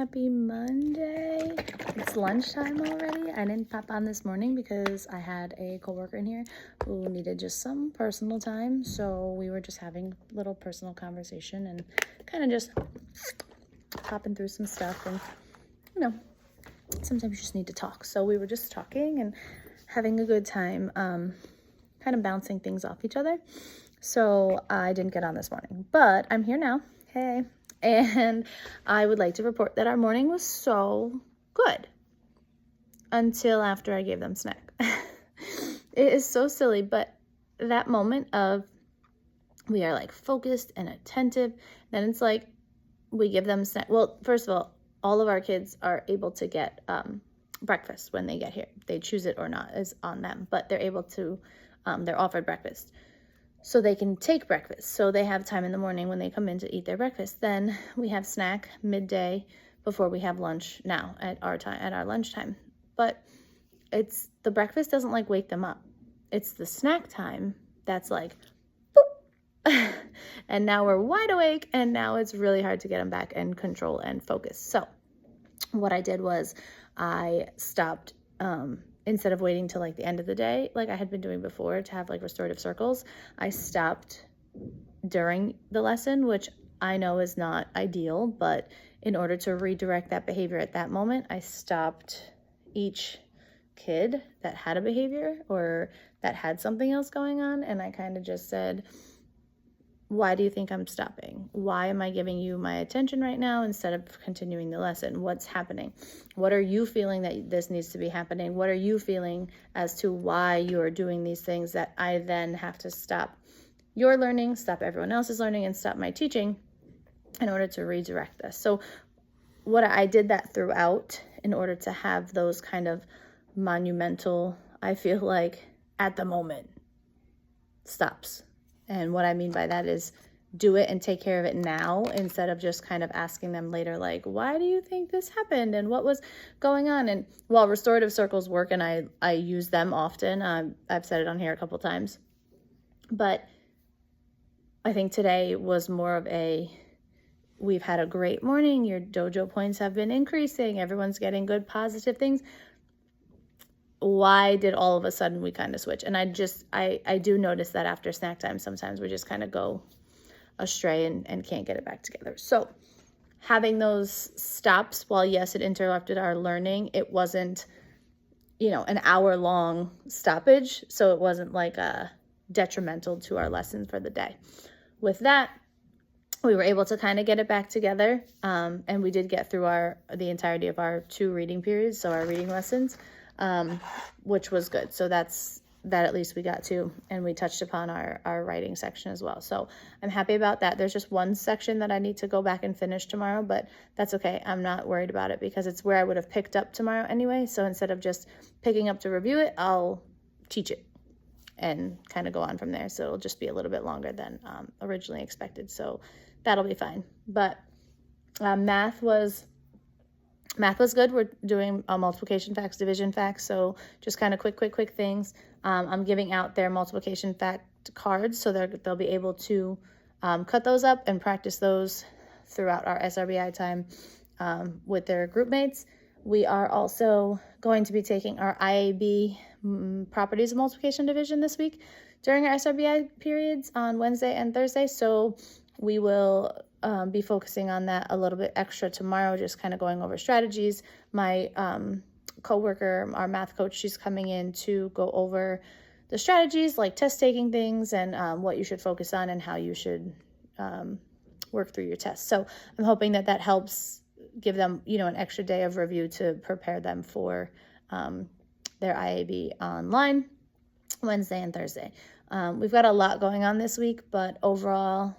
happy Monday. It's lunchtime already. I didn't pop on this morning because I had a coworker in here who needed just some personal time. So we were just having a little personal conversation and kind of just popping through some stuff. And, sometimes you just need to talk. So we were just talking and having a good time, kind of bouncing things off each other. So I didn't get on this morning, but I'm here now. Hey. And I would like to report that our morning was so good until after I gave them snack. It is so silly, but that moment of we are like focused and attentive, then it's like we give them snack. Well, first of all of our kids are able to get breakfast when they get here. They choose it or not is on them, but they're able to, they're offered breakfast. So they can take breakfast. So they have time in the morning when they come in to eat their breakfast. Then we have snack midday before we have lunch now at our time, at our lunchtime. But it's the breakfast doesn't like wake them up. It's the snack time that's like, boop. And now we're wide awake and now it's really hard to get them back and control and focus. So what I did was I stopped, instead of waiting till like the end of the day, like I had been doing before to have like restorative circles, I stopped during the lesson, which I know is not ideal, but in order to redirect that behavior at that moment, I stopped each kid that had a behavior or that had something else going on. And I kind of just said, why do you think I'm stopping? Why am I giving you my attention right now instead of continuing the lesson? What's happening? What are you feeling that this needs to be happening? What are you feeling as to why you're doing these things that I then have to stop your learning, stop everyone else's learning, and stop my teaching in order to redirect this? So what I did that throughout in order to have those kind of monumental, I feel like at the moment, stops. And what I mean by that is do it and take care of it now instead of just kind of asking them later, like, why do you think this happened? And what was going on? And while restorative circles work and I use them often, I've said it on here a couple times, but I think today was more of we've had a great morning. Your dojo points have been increasing. Everyone's getting good positive things. Why did all of a sudden we kind of switch? And I do notice that after snack time, sometimes we just kind of go astray and can't get it back together. So having those stops, while yes, it interrupted our learning, it wasn't, an hour-long stoppage. So it wasn't like detrimental to our lesson for the day. With that, we were able to kind of get it back together. And we did get through the entirety of our 2 reading periods, so our reading lessons. Which was good. So that at least we got to, and we touched upon our writing section as well. So I'm happy about that. There's just one section that I need to go back and finish tomorrow, but that's okay. I'm not worried about it because it's where I would have picked up tomorrow anyway. So instead of just picking up to review it, I'll teach it and kind of go on from there. So it'll just be a little bit longer than originally expected. So that'll be fine. But math was good. We're doing multiplication facts, division facts, so just kind of quick things. I'm giving out their multiplication fact cards, so they'll be able to cut those up and practice those throughout our SRBI time with their group mates. We are also going to be taking our IAB properties of multiplication division this week during our SRBI periods on Wednesday and Thursday, so we will be focusing on that a little bit extra tomorrow, just kind of going over strategies. My coworker, our math coach, she's coming in to go over the strategies like test taking things and what you should focus on and how you should work through your tests. So I'm hoping that helps give them, an extra day of review to prepare them for their IAB online Wednesday and Thursday. We've got a lot going on this week, but overall,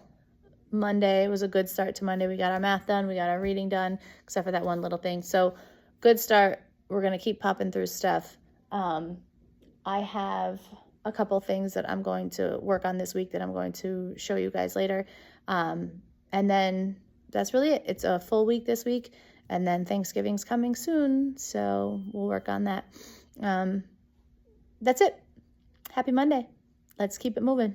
Monday was a good start to Monday. We got our math done. We got our reading done, except for that one little thing. So good start. We're going to keep popping through stuff. I have a couple things that I'm going to work on this week that I'm going to show you guys later. And then that's really it. It's a full week this week. And then Thanksgiving's coming soon. So we'll work on that. That's it. Happy Monday. Let's keep it moving.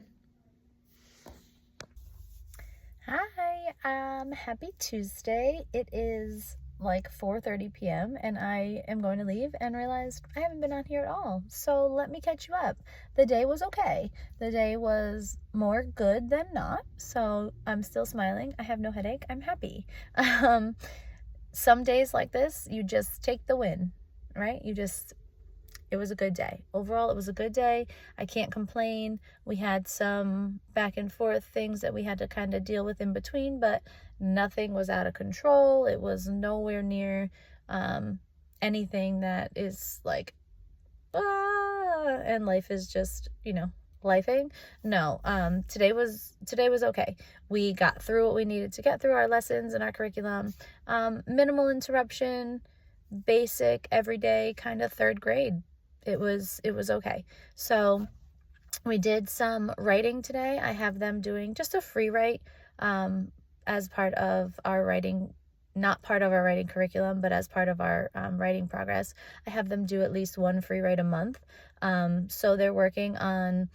Hi, happy Tuesday. It is like 4:30 p.m. and I am going to leave and realized I haven't been on here at all. So let me catch you up. The day was okay. The day was more good than not. So I'm still smiling. I have no headache. I'm happy. Some days like this, you just take the win, right? It was a good day. Overall, it was a good day. I can't complain. We had some back and forth things that we had to kind of deal with in between, but nothing was out of control. It was nowhere near anything that is like, and life is just, lifing. No, today was okay. We got through what we needed to get through, our lessons and our curriculum. Minimal interruption, basic, everyday kind of third grade. It was okay. So we did some writing today. I have them doing just a free write as part of our writing, not part of our writing curriculum, but as part of our writing progress. I have them do at least one free write a month. So they're working on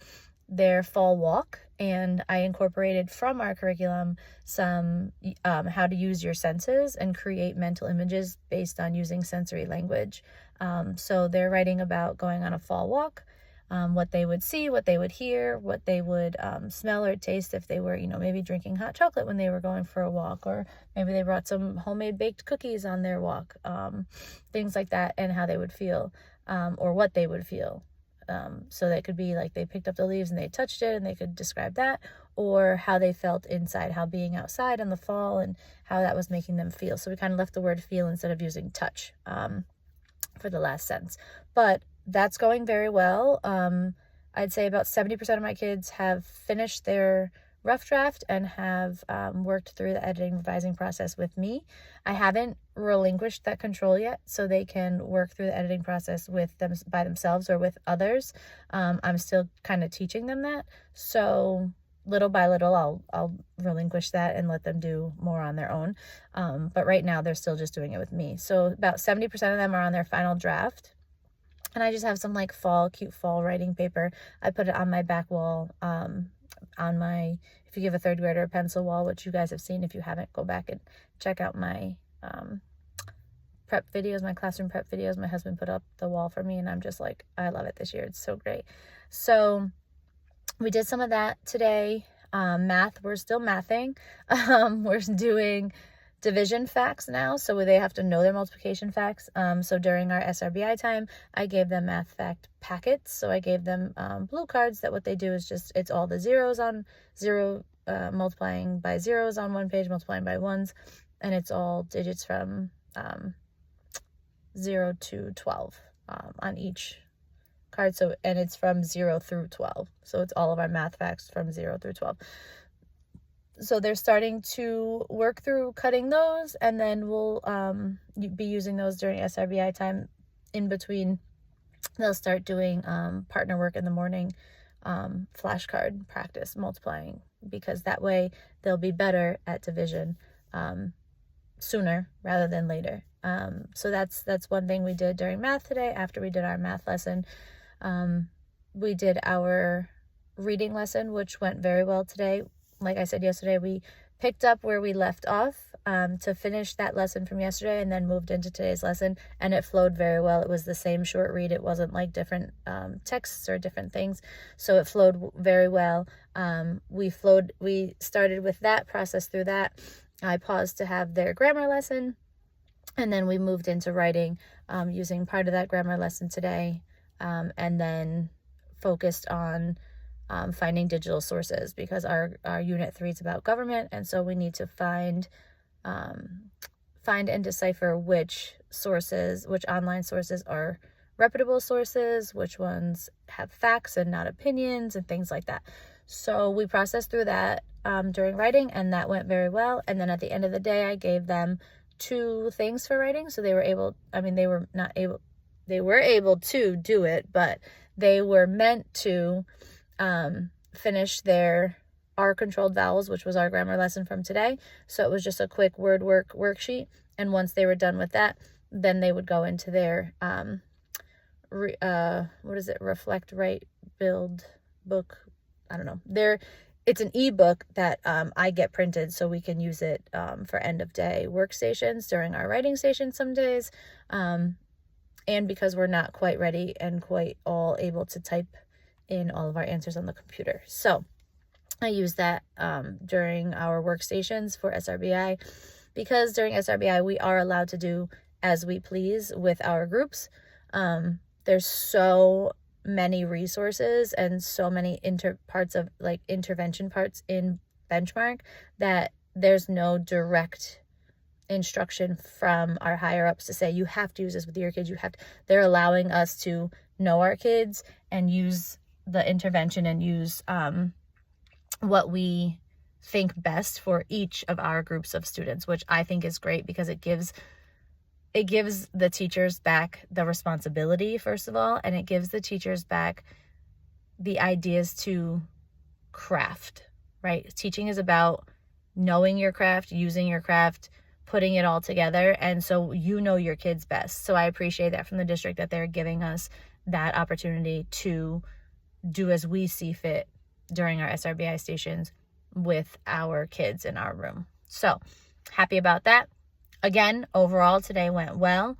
their fall walk, and I incorporated from our curriculum some how to use your senses and create mental images based on using sensory language. So they're writing about going on a fall walk, what they would see, what they would hear, what they would smell or taste if they were, maybe drinking hot chocolate when they were going for a walk, or maybe they brought some homemade baked cookies on their walk, things like that, and how they would feel, or what they would feel. So that could be like they picked up the leaves and they touched it and they could describe that, or how they felt inside, how being outside in the fall and how that was making them feel. So we kind of left the word feel instead of using touch for the last sentence. But that's going very well. I'd say about 70% of my kids have finished their rough draft and have worked through the editing revising process with me. I haven't relinquished that control yet, so they can work through the editing process with them by themselves or with others. I'm still kind of teaching them that, so little by little I'll relinquish that and let them do more on their own, but right now they're still just doing it with me. So about 70% of them are on their final draft, and I just have some like cute fall writing paper. I put it on my back wall, on my, if you give a third grader a pencil wall, which you guys have seen. If you haven't, go back and check out my prep videos, my classroom prep videos. My husband put up the wall for me, and I'm just like, I love it this year. It's so great. So we did some of that today. Math, we're still mathing. We're doing division facts now, so they have to know their multiplication facts. So during our SRBI time, I gave them math fact packets. So I gave them blue cards that what they do is just, it's all the zeros on zero, multiplying by zeros on one page, multiplying by ones, and it's all digits from 0 to 12 on each card. So, and it's from 0 through 12. So it's all of our math facts from 0 through 12. So they're starting to work through cutting those, and then we'll be using those during SRBI time. In between, they'll start doing partner work in the morning, flashcard practice, multiplying, because that way they'll be better at division sooner rather than later. So that's one thing we did during math today. After we did our math lesson, we did our reading lesson, which went very well today. Like I said yesterday, we picked up where we left off to finish that lesson from yesterday, and then moved into today's lesson, and it flowed very well. It was the same short read. It wasn't like different texts or different things, so it flowed very well. We started with that, process through that. I paused to have their grammar lesson, and then we moved into writing using part of that grammar lesson today, and then focused on finding digital sources, because our Unit 3 is about government, and so we need to find and decipher which online sources are reputable sources, which ones have facts and not opinions, and things like that. So we processed through that during writing, and that went very well. And then at the end of the day, I gave them 2 things for writing, so they were able to do it, but they were meant to finish their R-controlled vowels, which was our grammar lesson from today. So it was just a quick word worksheet. And once they were done with that, then they would go into their, Reflect, Write, Build book. I don't know. it's an ebook that I get printed so we can use it for end of day workstations during our writing station some days. And because we're not quite ready and quite all able to type in all of our answers on the computer. So I use that during our workstations for SRBI, because during SRBI we are allowed to do as we please with our groups. There's so many resources and so many intervention parts in Benchmark that there's no direct instruction from our higher ups to say you have to use this with your kids. They're allowing us to know our kids and use the intervention and use what we think best for each of our groups of students, which I think is great because it gives the teachers back the responsibility, first of all, and it gives the teachers back the ideas to craft, right? Teaching is about knowing your craft, using your craft, putting it all together, and so you know your kids best. So I appreciate that from the district, that they're giving us that opportunity to do as we see fit during our SRBI stations with our kids in our room. So happy about that. Again, overall today went well.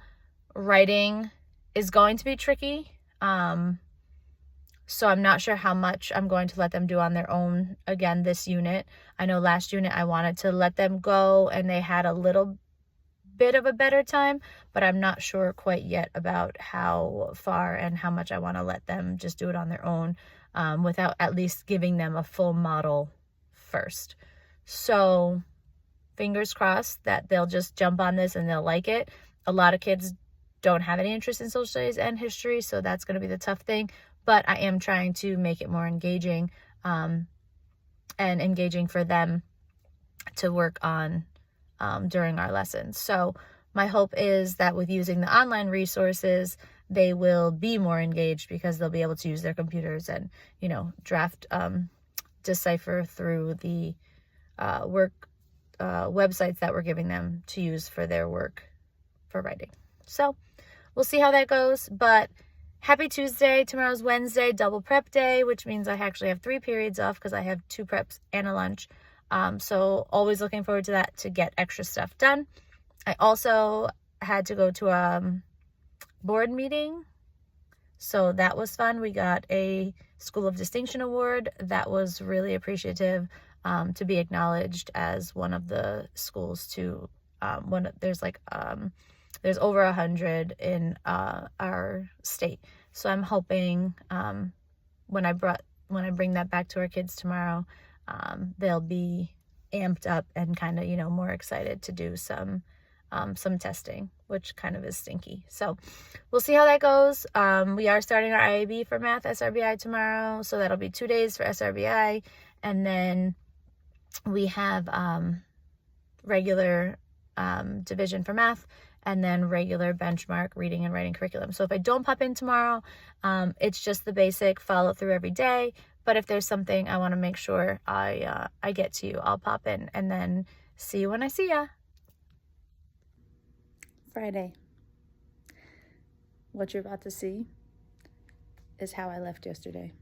Writing is going to be tricky. So I'm not sure how much I'm going to let them do on their own again this unit. I know last unit I wanted to let them go and they had a little bit of a better time, but I'm not sure quite yet about how far and how much I want to let them just do it on their own without at least giving them a full model first. So fingers crossed that they'll just jump on this and they'll like it. A lot of kids don't have any interest in social studies and history, so that's going to be the tough thing. But I am trying to make it more engaging and engaging for them to work on during our lessons. So my hope is that with using the online resources, they will be more engaged because they'll be able to use their computers and, draft, decipher through the work websites that we're giving them to use for their work for writing. So we'll see how that goes, but happy Tuesday. Tomorrow's Wednesday, double prep day, which means I actually have 3 periods off because I have 2 preps and a lunch. So always looking forward to that to get extra stuff done. I also had to go to a board meeting, so that was fun. We got a School of Distinction Award. That was really appreciative to be acknowledged as one of the schools to there's over 100 in our state. So I'm hoping when I bring that back to our kids tomorrow, they'll be amped up and kind of, more excited to do some testing, which kind of is stinky. So we'll see how that goes. We are starting our IAB for math SRBI tomorrow. So that'll be 2 days for SRBI. And then we have regular division for math, and then regular benchmark reading and writing curriculum. So if I don't pop in tomorrow, it's just the basic follow through every day. But if there's something I want to make sure I get to you, I'll pop in and then see you when I see ya. Friday. What you're about to see is how I left yesterday.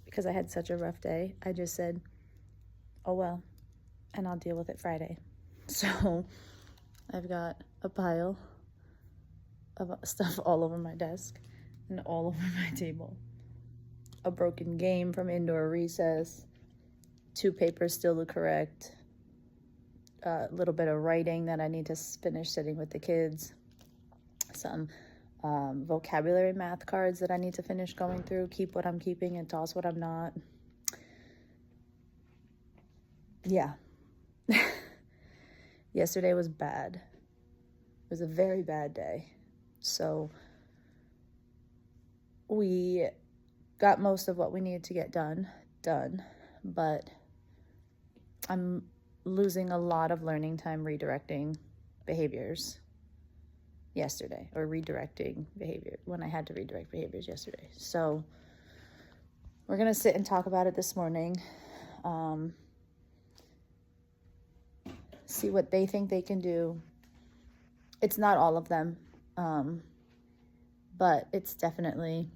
Because I had such a rough day, I just said, oh well, and I'll deal with it Friday. So I've got a pile of stuff all over my desk and all over my table. A broken game from indoor recess, 2 papers still to correct, a little bit of writing that I need to finish sitting with the kids, some vocabulary math cards that I need to finish going through, keep what I'm keeping and toss what I'm not. Yeah. Yesterday was bad. It was a very bad day. So we got most of what we needed to get done, but I'm losing a lot of learning time redirecting behaviors yesterday, or redirecting behavior when I had to redirect behaviors yesterday. So we're going to sit and talk about it this morning. See what they think they can do. It's not all of them, but it's definitely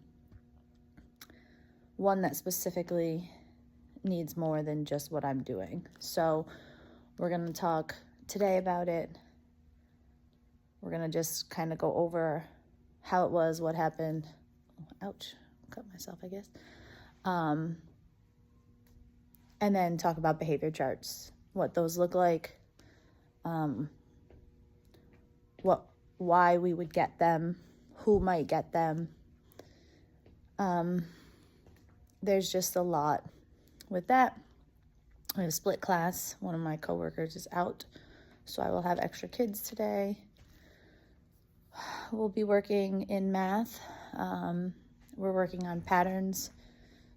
one that specifically needs more than just what I'm doing. So we're going to talk today about it. We're going to just kind of go over how it was, what happened. Ouch, cut myself, I guess. And then talk about behavior charts, what those look like, why we would get them, who might get them. There's just a lot with that. We have a split class. One of my coworkers is out, so I will have extra kids today. We'll be working in math. We're working on patterns,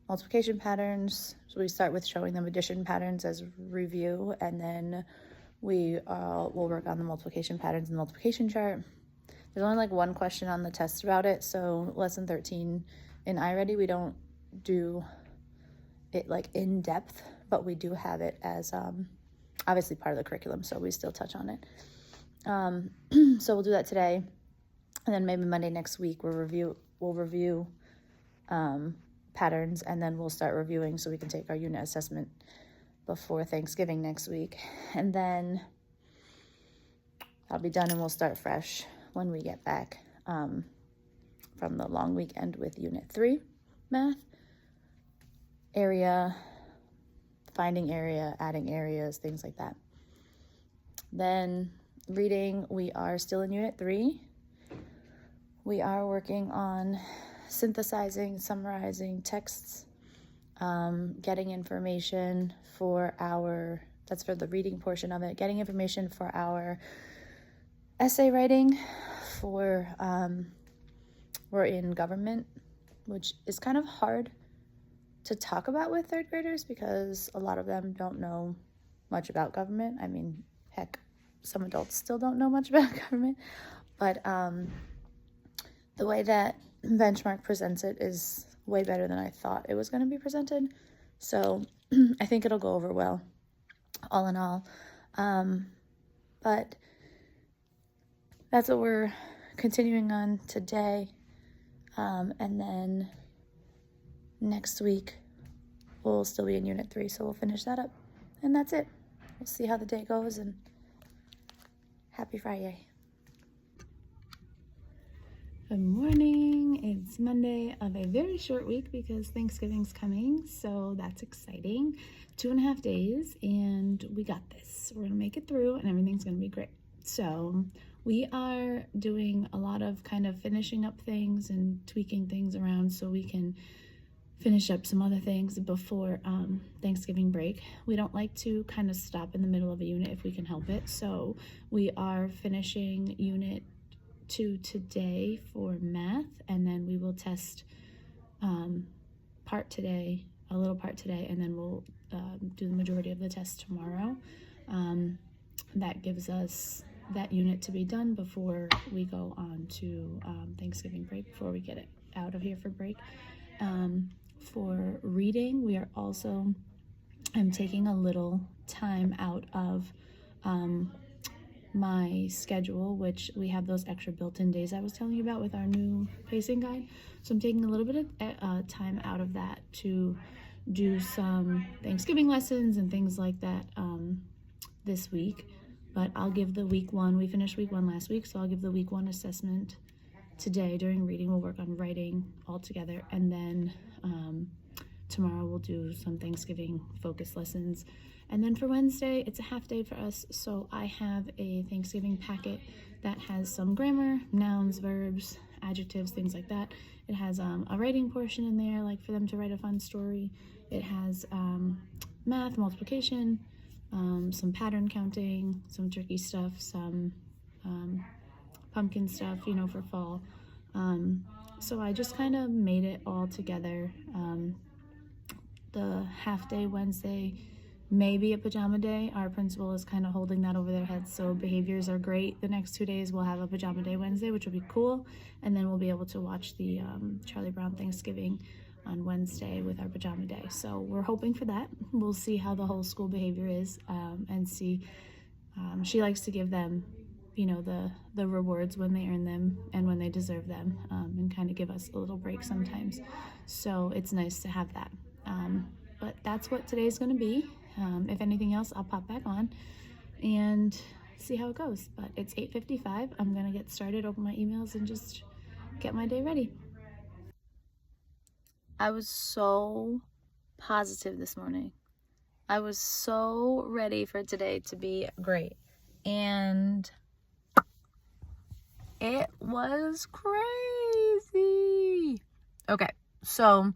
multiplication patterns. So we start with showing them addition patterns as review, and then we'll work on the multiplication patterns and the multiplication chart. There's only like one question on the test about it, so lesson 13 in iReady, we don't do it like in depth, but we do have it as obviously part of the curriculum, so we still touch on it. So we'll do that today, and then maybe Monday next week we'll review patterns, and then we'll start reviewing so we can take our unit assessment before Thanksgiving next week, and then I'll be done and we'll start fresh when we get back from the long weekend with Unit 3 math. Area, finding area, adding areas, things like that. Then reading, we are still in Unit 3. We are working on synthesizing, summarizing texts, getting information for that's for the reading portion of it, getting information for our essay writing for, we're in government, which is kind of hard to talk about with third graders because a lot of them don't know much about government. I mean, heck, some adults still don't know much about government, but the way that Benchmark presents it is way better than I thought it was going to be presented. So I think it'll go over well, all in all. But that's what we're continuing on today. And then next week we'll still be in Unit 3, so we'll finish that up. And that's it. We'll see how the day goes, and happy Friday. Good morning. It's Monday of a very short week because Thanksgiving's coming, so that's exciting. 2.5 days, and we got this. We're gonna make it through, and everything's gonna be great. So we are doing a lot of kind of finishing up things and tweaking things around so we can finish up some other things before Thanksgiving break. We don't like to kind of stop in the middle of a unit if we can help it, so we are finishing Unit 2 today for math, and then we will test a little part today, and then we'll do the majority of the test tomorrow. That gives us that unit to be done before we go on to Thanksgiving break, before we get it out of here for break. For reading, we are also, I'm taking a little time out of my schedule, which we have those extra built-in days I was telling you about with our new pacing guide. So I'm taking a little bit of time out of that to do some Thanksgiving lessons and things like that this week. But I'll give the week 1, we finished week 1 last week, so I'll give the week 1 assessment today during reading. We'll work on writing all together, and then tomorrow we'll do some Thanksgiving focus lessons. And then for Wednesday, it's a half day for us, so I have a Thanksgiving packet that has some grammar, nouns, verbs, adjectives, things like that. It has a writing portion in there, like for them to write a fun story. It has math, multiplication, some pattern counting, some tricky stuff, some pumpkin stuff, you know, for fall. So I just kind of made it all together. The half day Wednesday may be a pajama day. Our principal is kind of holding that over their heads, so behaviors are great. The next 2 days we'll have a pajama day Wednesday, which will be cool, and then we'll be able to watch the Charlie Brown Thanksgiving on Wednesday with our pajama day. So we're hoping for that. We'll see how the whole school behavior is, and see. She likes to give them, you know, the rewards when they earn them and when they deserve them, and kind of give us a little break sometimes. So it's nice to have that. But that's what today's going to be. If anything else, I'll pop back on and see how it goes. But it's 8:55. I'm going to get started, open my emails, and just get my day ready. I was so positive this morning. I was so ready for today to be great. And it was crazy. Okay, so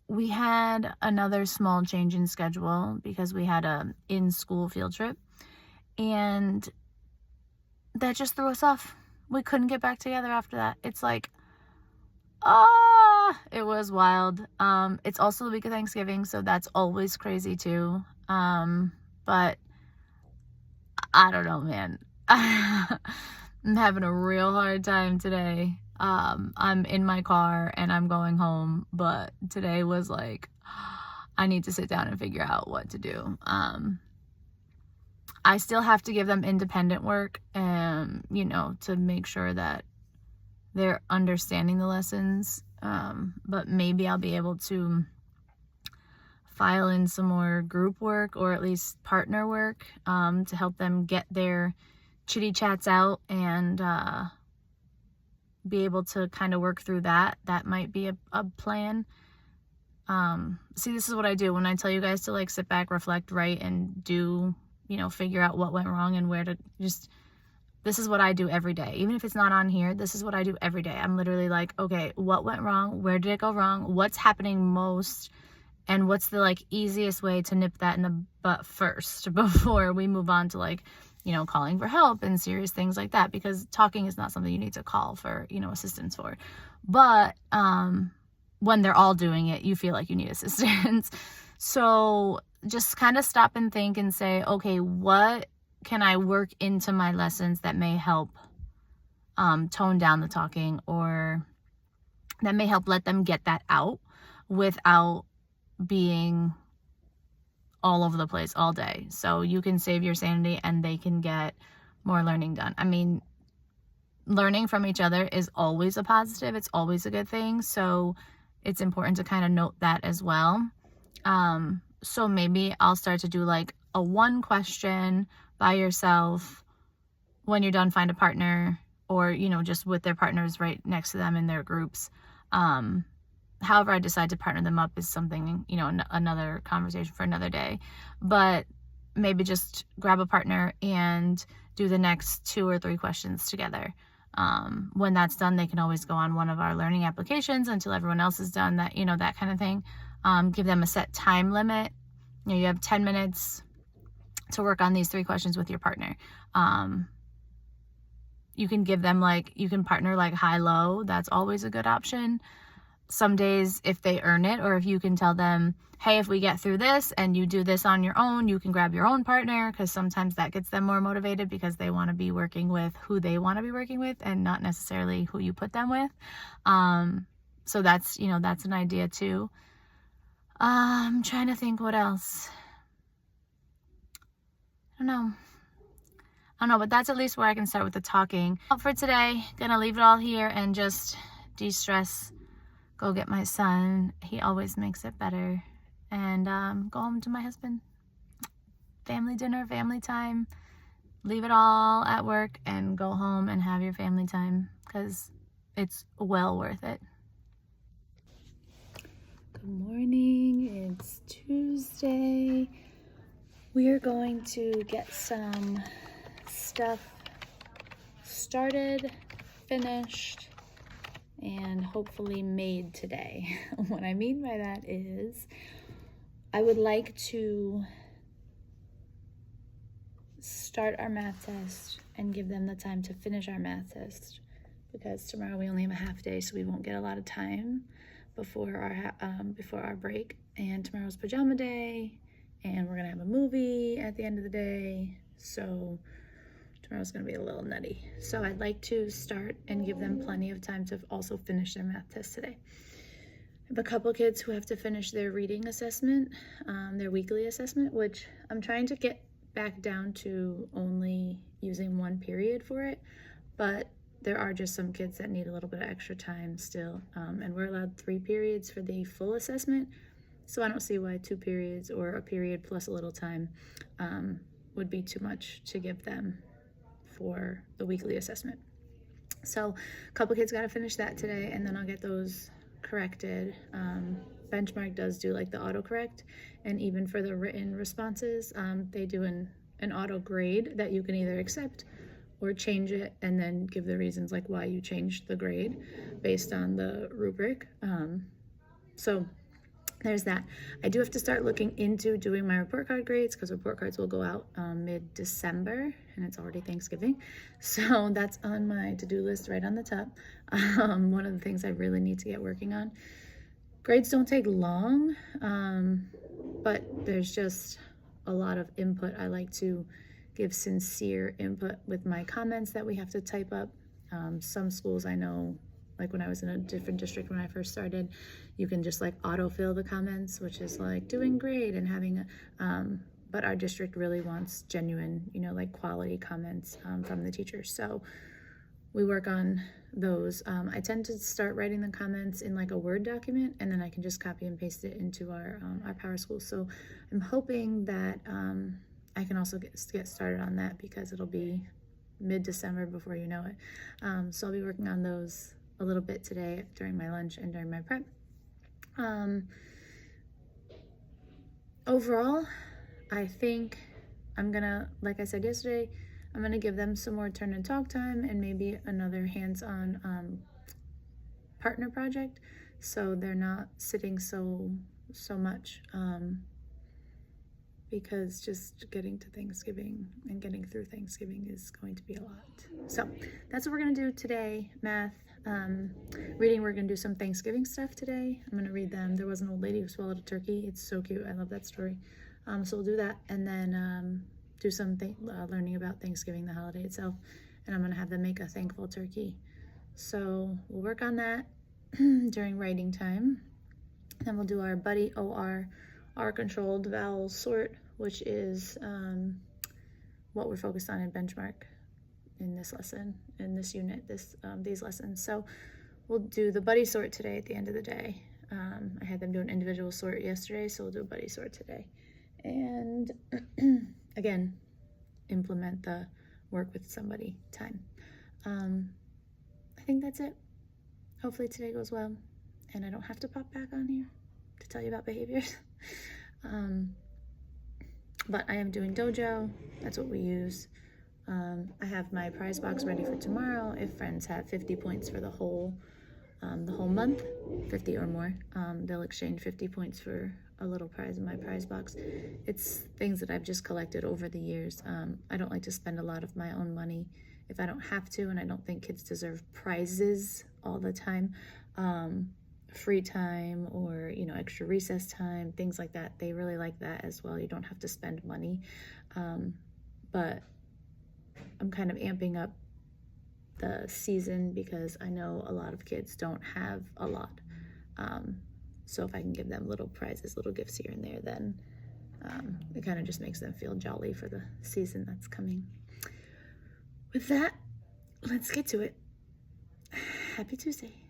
we had another small change in schedule because we had a in-school field trip, and that just threw us off. We couldn't get back together after that. It's like, it was wild. It's also the week of Thanksgiving, so that's always crazy too. But I don't know, man. I'm having a real hard time today. I'm in my car and I'm going home, but today was like, I need to sit down and figure out what to do. I still have to give them independent work, to make sure that they're understanding the lessons. But maybe I'll be able to file in some more group work, or at least partner work, to help them get their chitty chats out and be able to kind of work through that. That might be a plan. See, this is what I do when I tell you guys to like sit back, reflect, write, and do, figure out what went wrong and where to just, this is what I do every day. Even if it's not on here, this is what I do every day. I'm literally like, okay, what went wrong? Where did it go wrong? What's happening most? And what's the like easiest way to nip that in the butt first before we move on to like, calling for help and serious things like that, because talking is not something you need to call for, assistance for. But when they're all doing it, you feel like you need assistance. So just kind of stop and think and say, okay, what can I work into my lessons that may help tone down the talking, or that may help let them get that out without being all over the place all day. So you can save your sanity and they can get more learning done. I mean, learning from each other is always a positive. It's always a good thing. So it's important to kind of note that as well. So maybe I'll start to do like a one question by yourself. When you're done, find a partner, or, just with their partners right next to them in their groups. However I decide to partner them up is something, another conversation for another day. But maybe just grab a partner and do the next 2 or 3 questions together. When that's done, they can always go on one of our learning applications until everyone else is done, that, that kind of thing. Give them a set time limit. You have 10 minutes to work on these 3 questions with your partner. You can give them you can partner like high-low. That's always a good option. Some days, if they earn it, or if you can tell them, hey, if we get through this and you do this on your own, you can grab your own partner, because sometimes that gets them more motivated because they want to be working with who they want to be working with and not necessarily who you put them with. So that's, that's an idea too. I'm trying to think what else. I don't know, but that's at least where I can start with the talking. For today, gonna leave it all here and just de-stress. Go get my son. He always makes it better. And go home to my husband. Family dinner, family time. Leave it all at work and go home and have your family time, because it's well worth it. Good morning. It's Tuesday. We are going to get some stuff started, finished, and hopefully made today. What I mean by that is I would like to start our math test and give them the time to finish our math test, because tomorrow we only have a half day, so we won't get a lot of time before our break. And tomorrow's pajama day, and we're gonna have a movie at the end of the day, so tomorrow's gonna be a little nutty. So I'd like to start and give them plenty of time to also finish their math test today. I have a couple kids who have to finish their reading assessment, their weekly assessment, which I'm trying to get back down to only using 1 period for it, but there are just some kids that need a little bit of extra time still, and we're allowed 3 periods for the full assessment, So I don't see why 2 periods or a period plus a little time would be too much to give them for the weekly assessment. So a couple kids got to finish that today, and then I'll get those corrected. Benchmark does do like the autocorrect, and even for the written responses, they do an auto grade that you can either accept or change it, and then give the reasons like why you changed the grade based on the rubric. So there's that. I do have to start looking into doing my report card grades, because report cards will go out mid-December, and it's already Thanksgiving. So that's on my to-do list right on the top. One of the things I really need to get working on. Grades don't take long, but there's just a lot of input. I like to give sincere input with my comments that we have to type up. Some schools I know, like when I was in a different district when I first started, you can just like autofill the comments, which is like doing great and having but our district really wants genuine, like quality comments from the teachers. So we work on those. I tend to start writing the comments in like a Word document, and then I can just copy and paste it into our PowerSchool. So I'm hoping that I can also get started on that, because it'll be mid-December before you know it. So I'll be working on those a little bit today during my lunch and during my prep. Overall, I think I'm gonna, like I said yesterday, I'm gonna give them some more turn and talk time, and maybe another hands-on partner project, so they're not sitting so much, because just getting to Thanksgiving and getting through Thanksgiving is going to be a lot. So that's what we're gonna do today. Math, reading, we're gonna do some Thanksgiving stuff today. I'm gonna read them. There was an old lady who swallowed a turkey. It's so cute. I love that story. So we'll do that, and then do some learning about Thanksgiving, the holiday itself, and I'm gonna have them make a thankful turkey. So we'll work on that during writing time. Then we'll do our Buddy OR, R-controlled vowel sort, which is what we're focused on in Benchmark in this lesson, in this unit, these lessons. So we'll do the buddy sort today at the end of the day. I had them do an individual sort yesterday, so we'll do a buddy sort today. And again, implement the work with somebody time. I think that's it. Hopefully today goes well, and I don't have to pop back on here to tell you about behaviors. But I am doing Dojo. That's what we use. I have my prize box ready for tomorrow. If friends have 50 points for the whole month, 50 or more, they'll exchange 50 points for a little prize in my prize box. It's things that I've just collected over the years. I don't like to spend a lot of my own money if I don't have to, and I don't think kids deserve prizes all the time. Free time, or extra recess time, things like that, they really like that as well. You don't have to spend money. But I'm kind of amping up the season, because I know a lot of kids don't have a lot. So if I can give them little prizes, little gifts here and there, then it kind of just makes them feel jolly for the season that's coming. With that, let's get to it. Happy Tuesday.